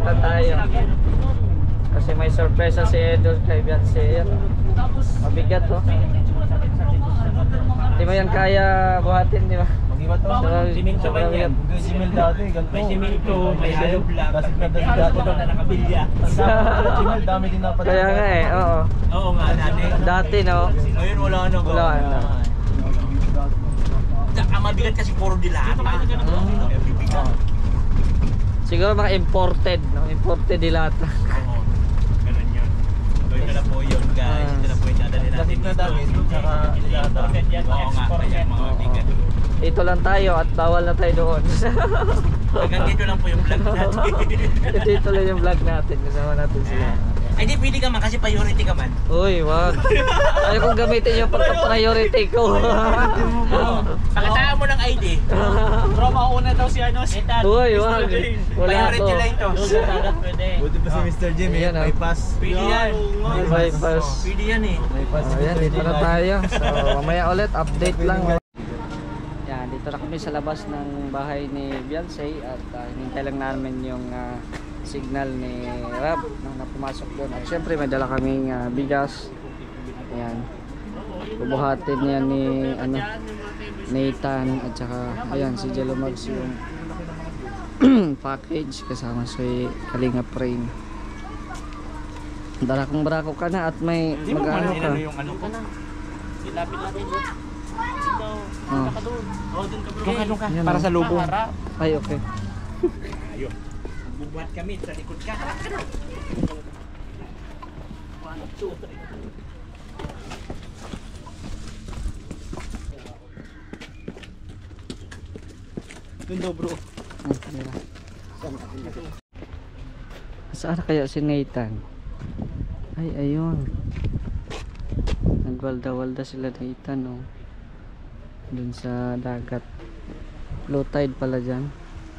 lang tayo. Kasi may sorpresa si Edol kay Beyonce. Yan. Mabigat to. Di mo yan kaya buhatin, di ba? Mag-iba to. Siminto ba yan? Simil dati, ganito. May siminto, may hollow block. Kasi May hollow block na nakabilya. simil, dami din napadala. Kaya nga eh, oo. Oo nga, dati. Dati no. Ngayon wala na. Wala na. Ang mabigat kasi puro dilata. Siguro mga imported, no? Imported dilata. Oo, ganun yun. Ito na po yun guys. Ito na po yung dadali natin. Dating na dami, tsaka dilata. Oo nga, kaya mga bigat. Dito lang tayo at bawal na tayo doon. Hanggang dito lang po yung vlog natin. Dito lang yung vlog natin. Kasama natin sila. Ay di, pili ka man kasi priority ka man. Uy, wag. Ayaw kong gamitin yung pagka-priority ko. Pakataan mo ng ID. Bro, mauna daw si ano. Uy, wag. Wala Priority to. line to. Buti pa si Mr. J, may Ayan, ah. pass. Pili yan. May bypass. Pili yan eh. May pass. Ayan, dito na tayo. So, mamaya ulit, update lang. Yan, dito na kami sa labas ng bahay ni Beyonce at hinintay lang namin yung signal ni Rab na pumasok doon. At syempre may dala kaming bigas. Ayan. Bubuhatin yan ni Nathan at saka ayan si Jello Mags yung package kasama si Kalinga Frame. Dala kong barako ka na at may mag-ano ka. Yung ano ko na. Silapit natin doon. Oh. Doon ka. Yan, Para oh. sa lubong. Ay, okay. Ayun. Bubuhat kami sa likod ka. Tundo bro. Saan kaya si Nathan? Ay, ayun. Nagwalda-walda sila Nathan, no? Dun sa dagat. Low tide pala dyan.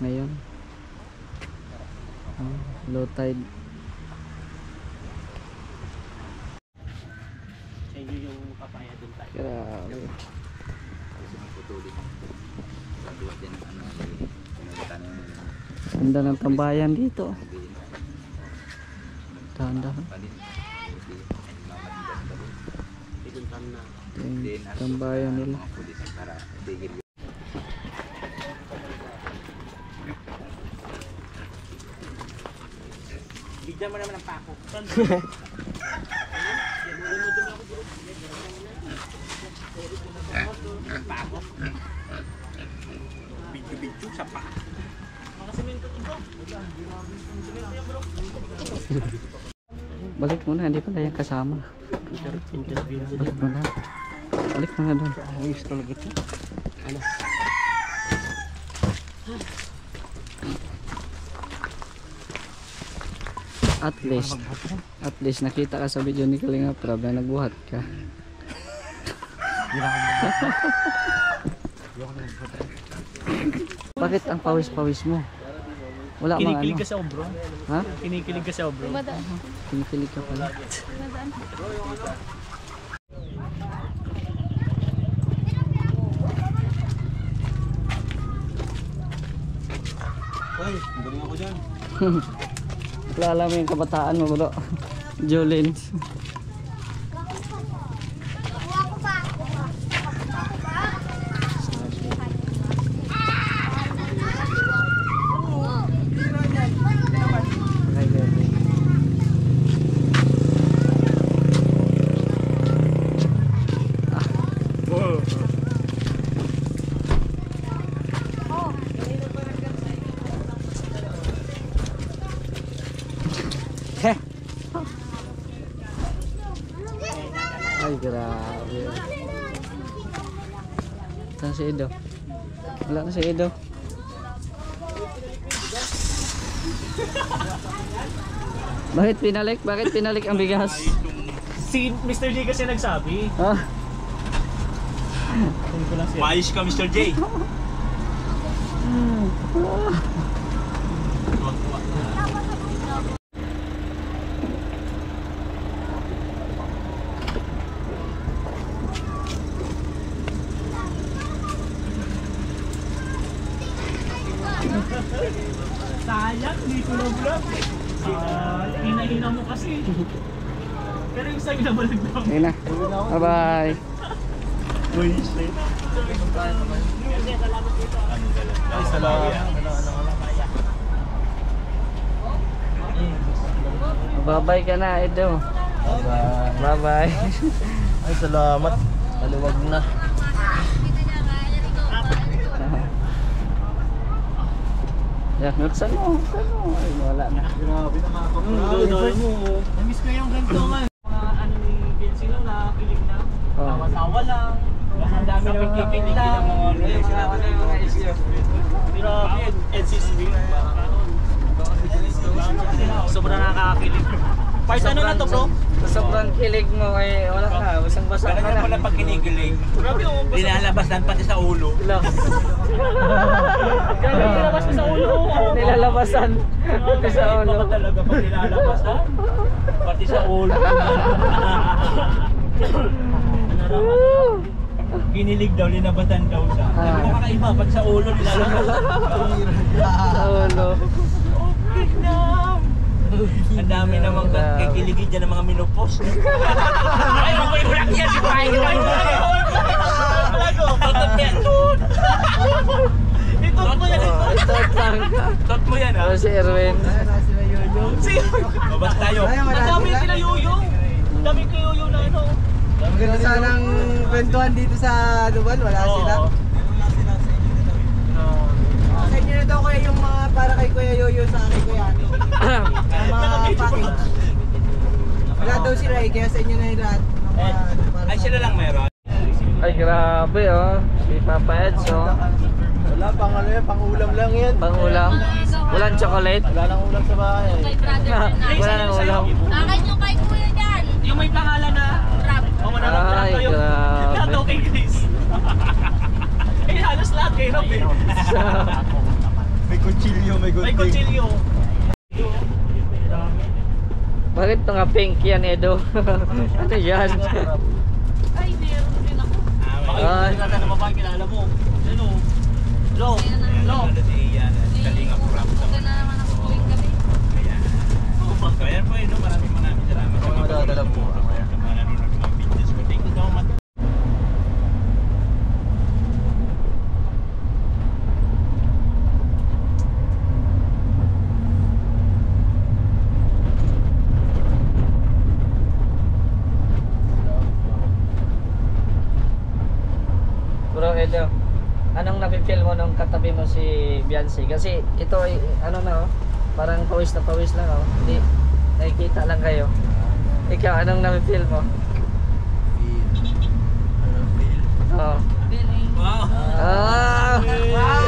Ngayon. Low tide. Yung papaya doon tayo. Grabe. Ganda ng tambayan dito. Dahan-dahan. Ito yung tambayan nila. Bigyan mo naman ng pako. Pako. Bidyo-bidyo sa pa. Balik muna, hindi pala yung kasama. Balik muna. Balik muna doon. Ayos talaga ito. At least nakita ka sa video ni Kalinga Prab na nagbuhat ka. Bakit ang pawis-pawis mo? Wala mang ano. Kinikilig ka sa obro. Ha? Kinikilig ka sa obro. Kinikilig ka pala. Ay, galing ako dyan. Kilala mo yung kabataan mo, bro. Jolene. Ay, grabe. Saan si Edo? Wala na si Edo. Bakit pinalik? Bakit pinalik ang bigas? Si Mr. J kasi nagsabi. Ha? Maayos ka, Mr. J. Sayang, hindi ko na vlog. Hina-hina mo kasi. Pero yung sa'yo na malagdang. Ayun na. Bye-bye. Ay, salamat. Bye-bye ka na, Edo. Bye-bye. Bye-bye. Ay, salamat. Maluwag na. Yan, buksan mo. Ay, wala na. Grabe na mga kapatid. Namiss ko yung ganito nga. Mga ano ni Vinci lang, nakakilig na. Oh. Tawa-tawa lang. Ang dami naman kikinig lang. Grabe, NCC. Sobrang nakakakilig. Part ano na to, bro? Sobrang kilig mo ay wala ka, basang-basa ka Talaga na. pala pag kinikilig. Grabe, oh. Dinalabasan pati sa ulo. Nilalabas ko sa ulo. Nilalabasan. Pati sa ulo. Baka talaga pag nilalabasan. Pati sa ulo. Kinilig daw, linabasan daw siya. Ah. Nakakaiba, pag sa ulo nilalabasan. Sa ulo. Okay na. Ang dami namang kikiligin dyan ng mga minupos. Ay, makoy mo lang yan. Ay, Totot yan. Itot mo yan. Ito lang. Tot mo yan, ha? Si Erwin. Babas tayo. Ang dami sila yoyong. Ang dami kayo yoyong na ano. Maganda sanang kwentuhan dito sa Duban. Wala sila. Sa inyo na daw kaya yung mga para kay Kuya Yoyo sa akin Kuya Ano. Mga package. Wala daw sila eh, kaya sa inyo na yung lahat. Ay, sila lang meron. Ay, grabe oh. Si Papa Eds oh. Wala, pang ano yan, pang ulam lang yan. Pangulam. Walang chocolate. Wala nang ulam sa bahay. Kay brother na. Wala nang ulam. Akin yung kay kuya dyan. Yung may pangalan na Rap. O manarap lahat Ay, kayo. grabe. Lahat daw kay Chris. Eh, halos lahat kayo Rob eh. May kutsilyo, may gunting. May kutsilyo. Bakit ito nga pink yan, Edo? Ano yan? Ay, meron din ako. Baka yung na babae kilala mo. Ano? Lo. Lo. Kalinga po rap. Huwag na naman ako tuwing gabi. Ayan po yun. Maraming salamat. Ang madadala po. Nanonood ng mga videos ko. Thank you so much. Bro, Edo, anong napipil mo nung katabi mo si Beyonce? Kasi ito ay, ano na oh, parang pawis na pawis lang oh. Hindi, nakikita lang kayo. Ikaw, anong napipil mo? Oh. Wow.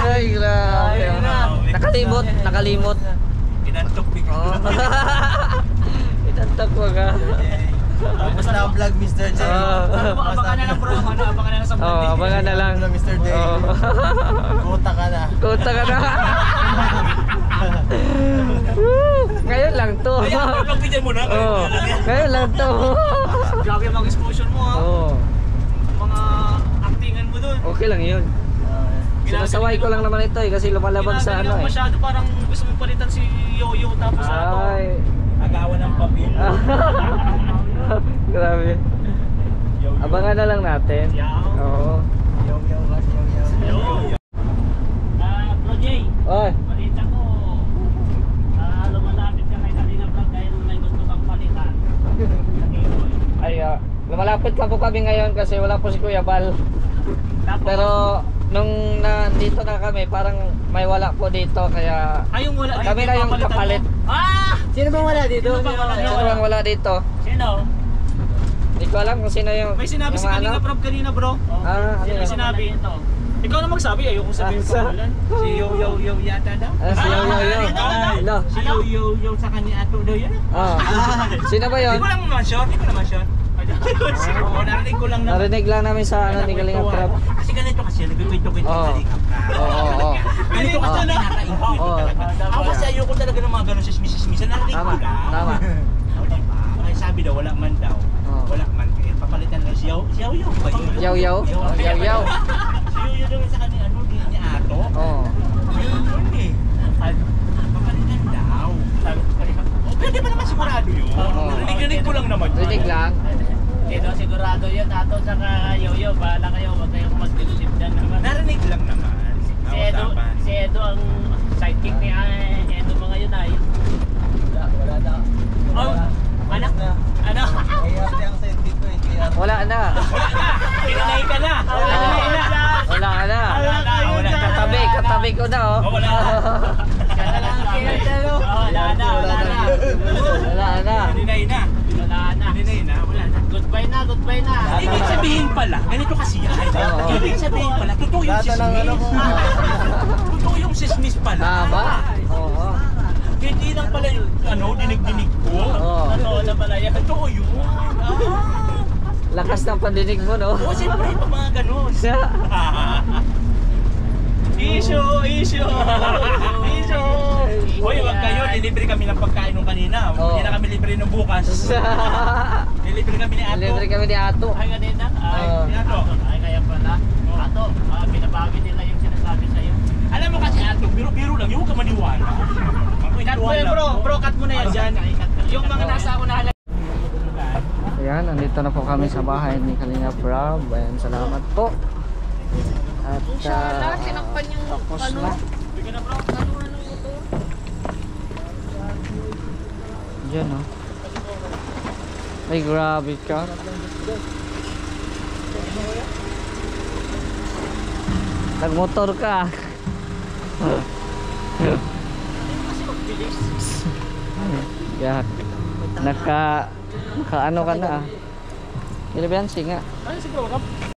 Ay, grabe oh. Nakalimot. Kinantok bigla. Oh. Itantak mo ka. Basta ang vlog Mr. J. Abangan na lang bro. Abangan na lang sa Oh, abangan na lang. Mr. J. Oh. Kuta ka na. Kuta ka na. Ngayon lang to. Ay, pag-video mo na. Oh, ngayon lang to. Grabe yung mga exposure mo ha. Oh, Mga actingan mo dun. okay lang yun. Sinasaway ko lang naman ito eh kasi lumalabag sa ano eh. Masyado parang gusto mong palitan si Yoyo tapos Ay. agawan ng papel. Grabe. Abangan na lang natin. Oo. Bro Jay, Oy. balita ko. Lumalapit ka kay Kalina Vlog dahil may gusto kang palitan. Ay, lumalapit lang po kami ngayon kasi wala po si Kuya Bal. Pero nung nandito na kami, parang may wala po dito kaya Ayong wala kami na yung kapalit. Ah! Sino bang wala dito? Sino bang wala? Sino bang wala dito? Sino? Hindi ko alam kung sino yung May sinabi yung si Kalina ano? Prab kanina bro. Ah, ano Sino yun? sinabi? Ikaw na magsabi, ayoko sabihin Ah, ko pangalan. Si Yo yata daw. Si Yo. Hello. Si Yo sa kanya ato daw yan. Oh. Sino ba yun? Hindi ko lang ma-shot, hindi ko na ma-shot. Oo, narinig ko lang na. Narinig lang namin sa ano ni Kalinga Prab. Kasi ganito kasi, nagpipinto-pinto Oo. yung Kalinga Prab. Oo. Ganito kasi na. Oo. Ako kasi ayoko talaga ng mga ganun sismis-sismisan. Narinig ko Tama. lang. Tama. O diba? Ay sabi daw, wala man daw. Oo. Wala man. Kaya papalitan lang si Yaw ba yun? Yaw. Si Yaw daw sa kanya, ano, di niya ato. Oh. Yun eh. Papalitan sigurado yun. Rinig ko lang naman. Rinig lang. Sino sigurado yun, Ato saka Yoyo, bahala kayo, huwag kayong magdilip dyan naman. Narinig lang naman. Si Edo ang sidekick ni Edo mo ngayon ay. Wala na. Oh, Ano? Ano? Wala na. Pinanay ka na. Wala na. Katabi ko na oh. Wala na. Wala na. Wala na. Wala na. Pinanay na. Wala na. Pinanay na. Wala na. Goodbye na, goodbye na. Ibig sabihin pala, ganito kasi yan. Oo. Ibig sabihin pala, totoo yung sismis. Totoo yung sismis pala. Tama. Oo. Hindi lang pala yung dinig-dinig ko. Oo. Totoo na pala yan. Totoo yun. Lakas ng pandinig mo no. Oo, siyempre, pa mga ganun. Issue! Hoy, wag kayo, delivery kami ng pagkain nung kanina. Oo. Hindi na kami libre nung bukas. Delivery kami ni Ato. Libre kami ni Ato. Ay, ganito. Ay, Oo. Ato. ay, kaya pala. Ato, binabawi nila yung sinasabi sa'yo. Alam mo kasi Ato, biro-biro lang, yung huwag ka maniwala. Bro, cut mo na yan dyan. Yung mga nasa ako na Ayan, nandito na po kami sa bahay ni Kalinga Prab. Ayan, salamat po. At Inshallah, sinakpan yung tapos ano. na. Ganuhan ng motor. Diyan oh. Ay, grabe ka. Nagmotor ka. Yak. Naka ano ka na ah. Ilabihan singa. Ano siguro,